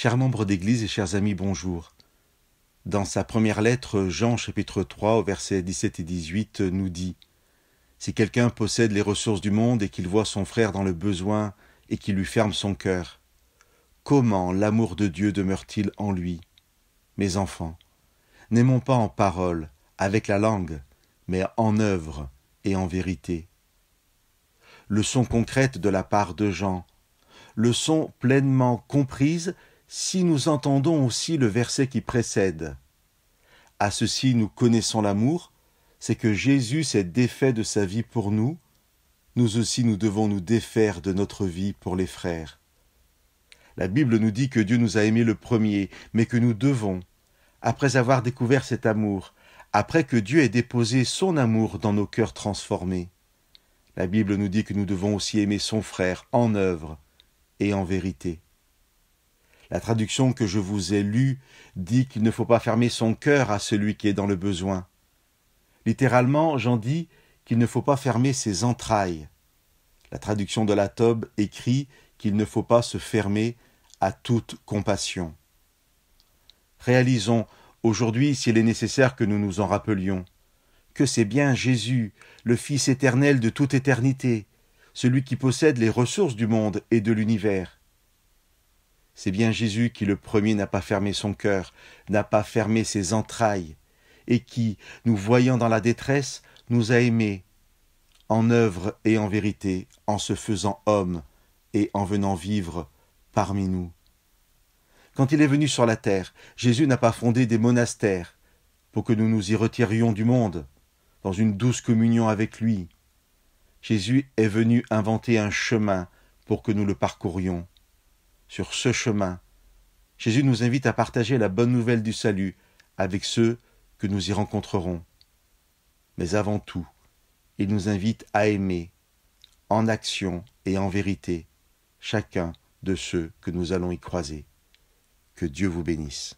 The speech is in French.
Chers membres d'Église et chers amis, bonjour. Dans sa première lettre, Jean chapitre 3 au verset 17 et 18 nous dit « Si quelqu'un possède les ressources du monde et qu'il voit son frère dans le besoin et qu'il lui ferme son cœur, comment l'amour de Dieu demeure-t-il en lui? Mes enfants, n'aimons pas en parole, avec la langue, mais en œuvre et en vérité. » Leçon concrète de la part de Jean. Leçon pleinement comprise si nous entendons aussi le verset qui précède. À ceci nous connaissons l'amour, c'est que Jésus s'est défait de sa vie pour nous, nous aussi nous devons nous défaire de notre vie pour les frères. La Bible nous dit que Dieu nous a aimés le premier, mais que nous devons, après avoir découvert cet amour, après que Dieu ait déposé son amour dans nos cœurs transformés, la Bible nous dit que nous devons aussi aimer son frère en œuvre et en vérité. La traduction que je vous ai lue dit qu'il ne faut pas fermer son cœur à celui qui est dans le besoin. Littéralement, Jean dit qu'il ne faut pas fermer ses entrailles. La traduction de la Tob écrit qu'il ne faut pas se fermer à toute compassion. Réalisons aujourd'hui, s'il est nécessaire que nous nous en rappelions, que c'est bien Jésus, le Fils éternel de toute éternité, celui qui possède les ressources du monde et de l'univers. C'est bien Jésus qui le premier n'a pas fermé son cœur, n'a pas fermé ses entrailles, et qui, nous voyant dans la détresse, nous a aimés, en œuvre et en vérité, en se faisant homme et en venant vivre parmi nous. Quand il est venu sur la terre, Jésus n'a pas fondé des monastères pour que nous nous y retirions du monde, dans une douce communion avec lui. Jésus est venu inventer un chemin pour que nous le parcourions. Sur ce chemin, Jésus nous invite à partager la bonne nouvelle du salut avec ceux que nous y rencontrerons. Mais avant tout, il nous invite à aimer, en action et en vérité, chacun de ceux que nous allons y croiser. Que Dieu vous bénisse.